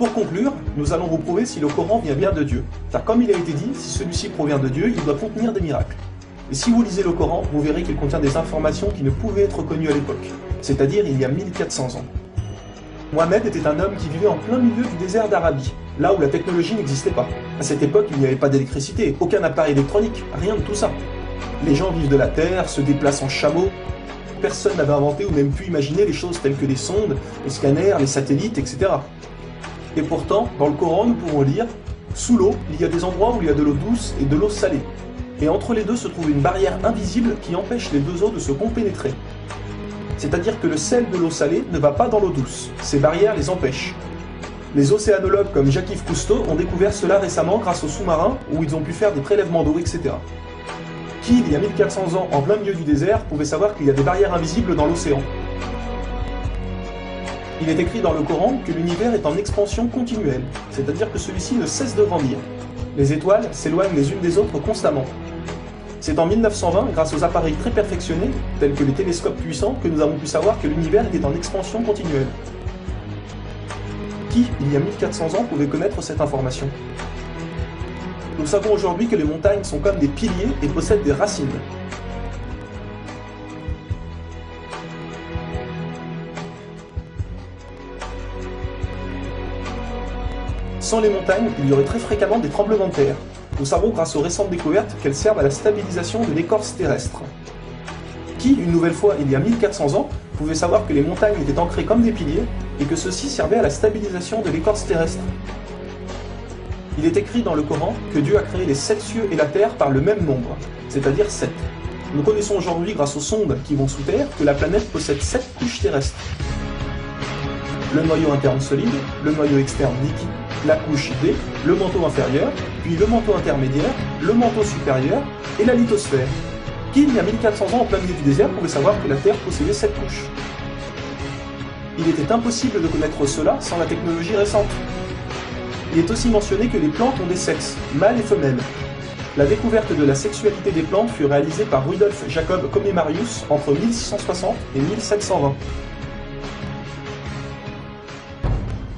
Pour conclure, nous allons vous prouver si le Coran vient bien de Dieu. Car comme il a été dit, si celui-ci provient de Dieu, il doit contenir des miracles. Et si vous lisez le Coran, vous verrez qu'il contient des informations qui ne pouvaient être connues à l'époque, c'est-à-dire il y a 1400 ans. Mohammed était un homme qui vivait en plein milieu du désert d'Arabie, là où la technologie n'existait pas. À cette époque, il n'y avait pas d'électricité, aucun appareil électronique, rien de tout ça. Les gens vivent de la terre, se déplacent en chameau. Personne n'avait inventé ou même pu imaginer les choses telles que les sondes, les scanners, les satellites, etc. Et pourtant, dans le Coran, nous pouvons lire « Sous l'eau, il y a des endroits où il y a de l'eau douce et de l'eau salée. Et entre les deux se trouve une barrière invisible qui empêche les deux eaux de se compénétrer. C'est-à-dire que le sel de l'eau salée ne va pas dans l'eau douce. Ces barrières les empêchent. Les océanologues comme Jacques-Yves Cousteau ont découvert cela récemment grâce aux sous-marins où ils ont pu faire des prélèvements d'eau, etc. Qui, il y a 1400 ans, en plein milieu du désert, pouvait savoir qu'il y a des barrières invisibles dans l'océan? Il est écrit dans le Coran que l'univers est en expansion continuelle, c'est-à-dire que celui-ci ne cesse de grandir. Les étoiles s'éloignent les unes des autres constamment. C'est en 1920, grâce aux appareils très perfectionnés, tels que les télescopes puissants, que nous avons pu savoir que l'univers était en expansion continuelle. Qui, il y a 1400 ans, pouvait connaître cette information? Nous savons aujourd'hui que les montagnes sont comme des piliers et possèdent des racines. Sans les montagnes, il y aurait très fréquemment des tremblements de terre. Nous savons grâce aux récentes découvertes qu'elles servent à la stabilisation de l'écorce terrestre. Qui, une nouvelle fois, il y a 1400 ans, pouvait savoir que les montagnes étaient ancrées comme des piliers et que ceux-ci servaient à la stabilisation de l'écorce terrestre? Il est écrit dans le Coran que Dieu a créé les 7 cieux et la terre par le même nombre, c'est-à-dire 7. Nous connaissons aujourd'hui grâce aux sondes qui vont sous terre que la planète possède 7 couches terrestres. Le noyau interne solide, le noyau externe liquide, la couche D, le manteau inférieur, puis le manteau intermédiaire, le manteau supérieur et la lithosphère. Qui, il y a 1400 ans en plein milieu du désert, pouvait savoir que la Terre possédait 7 couches? Il était impossible de connaître cela sans la technologie récente. Il est aussi mentionné que les plantes ont des sexes, mâles et femelles. La découverte de la sexualité des plantes fut réalisée par Rudolf Jacob Comnenarius entre 1660 et 1720.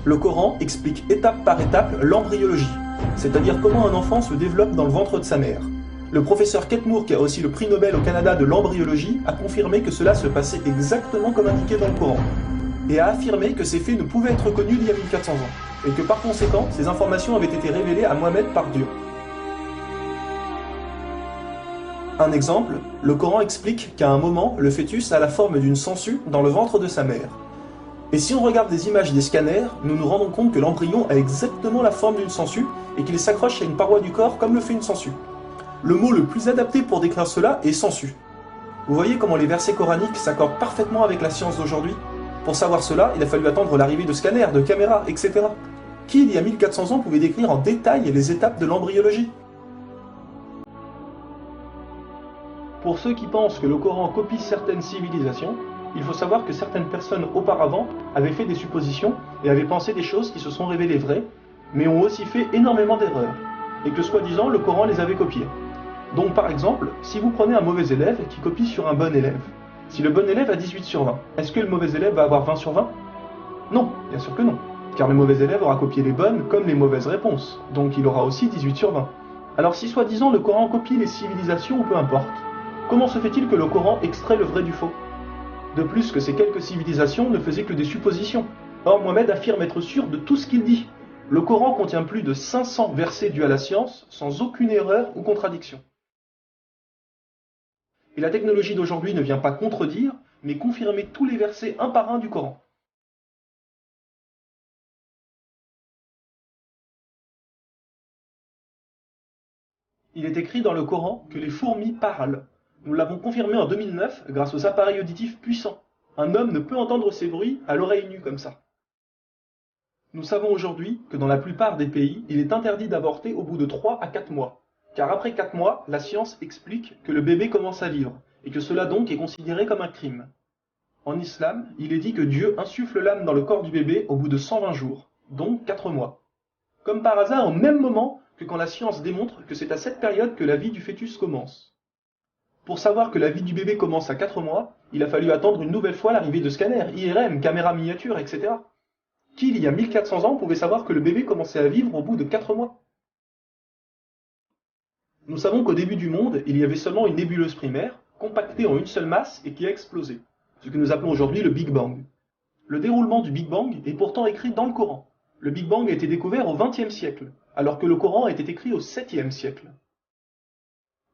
Le Coran explique étape par étape l'embryologie, c'est-à-dire comment un enfant se développe dans le ventre de sa mère. Le professeur Kate Moore, qui a aussi le prix Nobel au Canada de l'embryologie, a confirmé que cela se passait exactement comme indiqué dans le Coran, et a affirmé que ces faits ne pouvaient être connus il y a 1400 ans, et que par conséquent, ces informations avaient été révélées à Mohammed par Dieu. Un exemple, le Coran explique qu'à un moment, le fœtus a la forme d'une sangsue dans le ventre de sa mère. Et si on regarde des images des scanners, nous nous rendons compte que l'embryon a exactement la forme d'une sangsue et qu'il s'accroche à une paroi du corps comme le fait une sangsue. Le mot le plus adapté pour décrire cela est sangsue. Vous voyez comment les versets coraniques s'accordent parfaitement avec la science d'aujourd'hui? Pour savoir cela, il a fallu attendre l'arrivée de scanners, de caméras, etc. Qui, il y a 1400 ans, pouvait décrire en détail les étapes de l'embryologie? Pour ceux qui pensent que le Coran copie certaines civilisations, il faut savoir que certaines personnes auparavant avaient fait des suppositions et avaient pensé des choses qui se sont révélées vraies, mais ont aussi fait énormément d'erreurs, et que soi-disant le Coran les avait copiées. Donc par exemple, si vous prenez un mauvais élève qui copie sur un bon élève, si le bon élève a 18 sur 20, est-ce que le mauvais élève va avoir 20 sur 20? Non, bien sûr que non, car le mauvais élève aura copié les bonnes comme les mauvaises réponses, donc il aura aussi 18 sur 20. Alors si soi-disant le Coran copie les civilisations ou peu importe, comment se fait-il que le Coran extrait le vrai du faux? De plus que ces quelques civilisations ne faisaient que des suppositions. Or Mohammed affirme être sûr de tout ce qu'il dit. Le Coran contient plus de 500 versets dus à la science, sans aucune erreur ou contradiction. Et la technologie d'aujourd'hui ne vient pas contredire, mais confirmer tous les versets un par un du Coran. Il est écrit dans le Coran que les fourmis parlent. Nous l'avons confirmé en 2009 grâce aux appareils auditifs puissants. Un homme ne peut entendre ces bruits à l'oreille nue comme ça. Nous savons aujourd'hui que dans la plupart des pays, il est interdit d'avorter au bout de 3 à 4 mois. Car après 4 mois, la science explique que le bébé commence à vivre, et que cela donc est considéré comme un crime. En islam, il est dit que Dieu insuffle l'âme dans le corps du bébé au bout de 120 jours, donc 4 mois. Comme par hasard, au même moment que quand la science démontre que c'est à cette période que la vie du fœtus commence. Pour savoir que la vie du bébé commence à 4 mois, il a fallu attendre une nouvelle fois l'arrivée de scanners, IRM, caméras miniatures, etc. Qui, il y a 1400 ans, pouvait savoir que le bébé commençait à vivre au bout de 4 mois? Nous savons qu'au début du monde, il y avait seulement une nébuleuse primaire, compactée en une seule masse et qui a explosé, ce que nous appelons aujourd'hui le Big Bang. Le déroulement du Big Bang est pourtant écrit dans le Coran. Le Big Bang a été découvert au XXe siècle, alors que le Coran a été écrit au 7e siècle.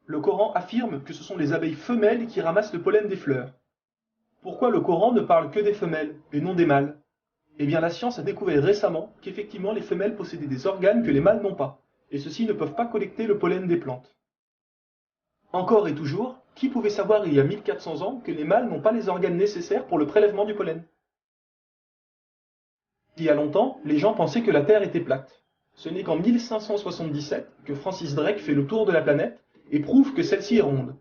Le Coran affirme que ce sont les abeilles femelles qui ramassent le pollen des fleurs. Pourquoi le Coran ne parle que des femelles et non des mâles? Eh bien la science a découvert récemment qu'effectivement les femelles possédaient des organes que les mâles n'ont pas, et ceux-ci ne peuvent pas collecter le pollen des plantes. Encore et toujours, qui pouvait savoir il y a 1400 ans que les mâles n'ont pas les organes nécessaires pour le prélèvement du pollen? Il y a longtemps, les gens pensaient que la Terre était plate. Ce n'est qu'en 1577 que Francis Drake fait le tour de la planète et prouve que celle-ci est ronde.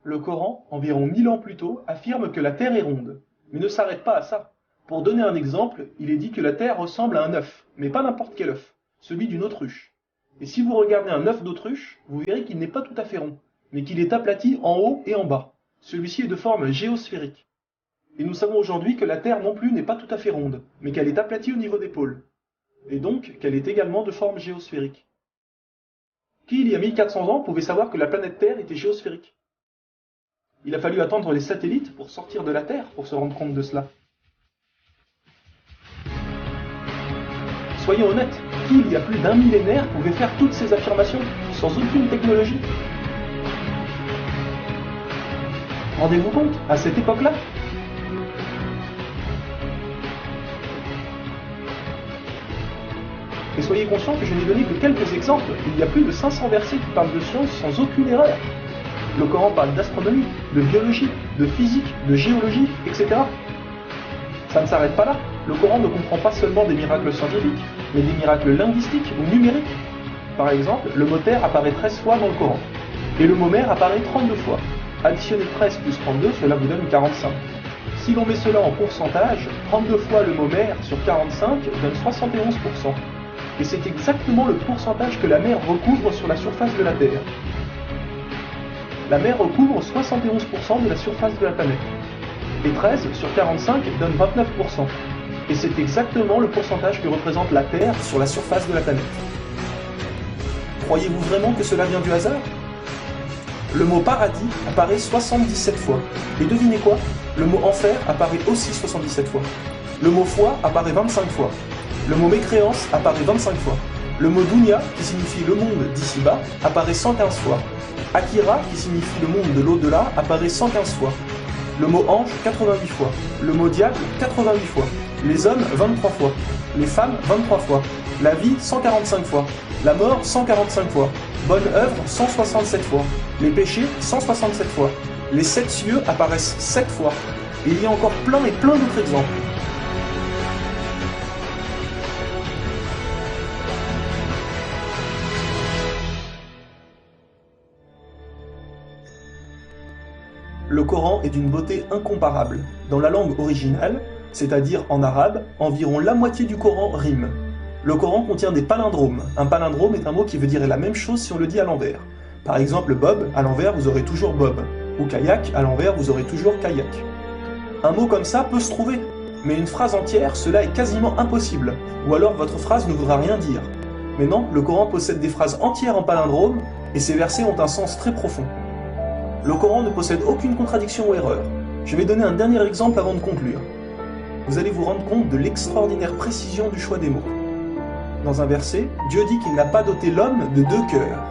Le Coran, environ 1000 ans plus tôt, affirme que la Terre est ronde, mais ne s'arrête pas à ça. Pour donner un exemple, il est dit que la Terre ressemble à un œuf, mais pas n'importe quel œuf, celui d'une autruche. Et si vous regardez un œuf d'autruche, vous verrez qu'il n'est pas tout à fait rond, mais qu'il est aplati en haut et en bas. Celui-ci est de forme géosphérique. Et nous savons aujourd'hui que la Terre non plus n'est pas tout à fait ronde, mais qu'elle est aplatie au niveau des pôles. Et donc qu'elle est également de forme géosphérique. Qui, il y a 1400 ans, pouvait savoir que la planète Terre était géosphérique? Il a fallu attendre les satellites pour sortir de la Terre pour se rendre compte de cela. Soyons honnêtes, qui, il y a plus d'un millénaire, pouvait faire toutes ces affirmations sans aucune technologie? Rendez-vous compte, à cette époque-là? Et soyez conscients que je n'ai donné que quelques exemples. Il y a plus de 500 versets qui parlent de science sans aucune erreur. Le Coran parle d'astronomie, de biologie, de physique, de géologie, etc. Ça ne s'arrête pas là. Le Coran ne comprend pas seulement des miracles scientifiques, mais des miracles linguistiques ou numériques. Par exemple, le mot terre apparaît 13 fois dans le Coran, et le mot mer apparaît 32 fois. Additionnez 13 plus 32, cela vous donne 45. Si l'on met cela en pourcentage, 32 fois le mot mer sur 45 donne 71%. Et c'est exactement le pourcentage que la mer recouvre sur la surface de la Terre. La mer recouvre 71% de la surface de la planète. Et 13 sur 45 donne 29%. Et c'est exactement le pourcentage que représente la Terre sur la surface de la planète. Croyez-vous vraiment que cela vient du hasard? Le mot paradis apparaît 77 fois. Et devinez quoi? Le mot enfer apparaît aussi 77 fois. Le mot foi apparaît 25 fois. Le mot mécréance apparaît 25 fois. Le mot dunya, qui signifie le monde d'ici-bas, apparaît 115 fois. Akira, qui signifie le monde de l'au-delà, apparaît 115 fois. Le mot ange, 88 fois. Le mot diable, 88 fois. Les hommes, 23 fois. Les femmes, 23 fois. La vie, 145 fois. La mort, 145 fois. Bonne œuvre, 167 fois. Les péchés, 167 fois. Les 7 cieux apparaissent 7 fois. Et il y a encore plein et plein d'autres exemples. Le Coran est d'une beauté incomparable. Dans la langue originale, c'est-à-dire en arabe, environ la moitié du Coran rime. Le Coran contient des palindromes. Un palindrome est un mot qui veut dire la même chose si on le dit à l'envers. Par exemple, Bob, à l'envers, vous aurez toujours Bob. Ou kayak, à l'envers, vous aurez toujours kayak. Un mot comme ça peut se trouver, mais une phrase entière, cela est quasiment impossible. Ou alors votre phrase ne voudra rien dire. Mais non, le Coran possède des phrases entières en palindrome, et ces versets ont un sens très profond. Le Coran ne possède aucune contradiction ou erreur. Je vais donner un dernier exemple avant de conclure. Vous allez vous rendre compte de l'extraordinaire précision du choix des mots. Dans un verset, Dieu dit qu'il n'a pas doté l'homme de 2 cœurs.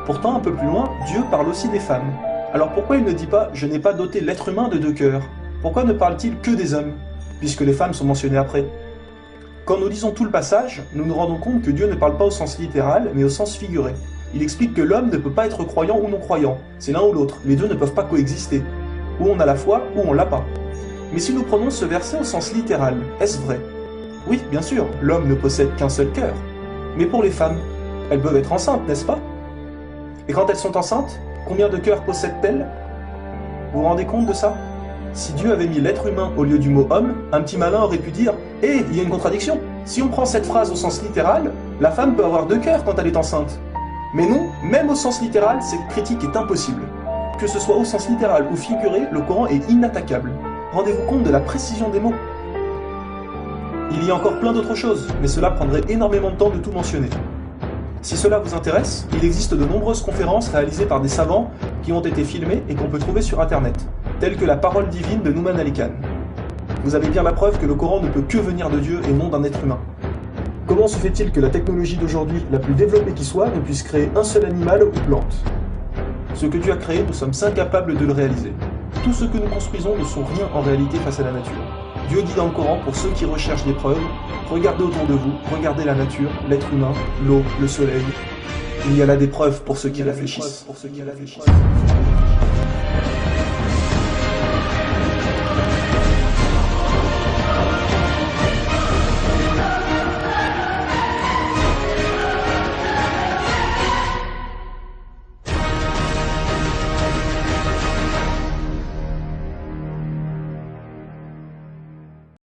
Pourtant, un peu plus loin, Dieu parle aussi des femmes. Alors pourquoi il ne dit pas « je n'ai pas doté l'être humain de 2 cœurs » ? Pourquoi ne parle-t-il que des hommes, puisque les femmes sont mentionnées après? Quand nous lisons tout le passage, nous nous rendons compte que Dieu ne parle pas au sens littéral, mais au sens figuré. Il explique que l'homme ne peut pas être croyant ou non-croyant, c'est l'un ou l'autre, les deux ne peuvent pas coexister. Ou on a la foi, ou on l'a pas. Mais si nous prenons ce verset au sens littéral, est-ce vrai? Oui, bien sûr, l'homme ne possède qu'un seul cœur. Mais pour les femmes, elles peuvent être enceintes, n'est-ce pas? Et quand elles sont enceintes, combien de cœurs possèdent-elles? Vous vous rendez compte de ça? Si Dieu avait mis l'être humain au lieu du mot homme, un petit malin aurait pu dire « Hé, il y a une contradiction! Si on prend cette phrase au sens littéral, la femme peut avoir 2 cœurs quand elle est enceinte. » Mais non, même au sens littéral, cette critique est impossible. Que ce soit au sens littéral ou figuré, le Coran est inattaquable. Rendez-vous compte de la précision des mots. Il y a encore plein d'autres choses, mais cela prendrait énormément de temps de tout mentionner. Si cela vous intéresse, il existe de nombreuses conférences réalisées par des savants qui ont été filmées et qu'on peut trouver sur internet, telles que la parole divine de Nouman Ali Khan. Vous avez bien la preuve que le Coran ne peut que venir de Dieu et non d'un être humain. Comment se fait-il que la technologie d'aujourd'hui, la plus développée qui soit, ne puisse créer un seul animal ou plante? Ce que Dieu a créé, nous sommes incapables de le réaliser. Tout ce que nous construisons ne sont rien en réalité face à la nature. Dieu dit dans le Coran, pour ceux qui recherchent des preuves, regardez autour de vous, regardez la nature, l'être humain, l'eau, le soleil. Il y a là des preuves pour ceux qui réfléchissent.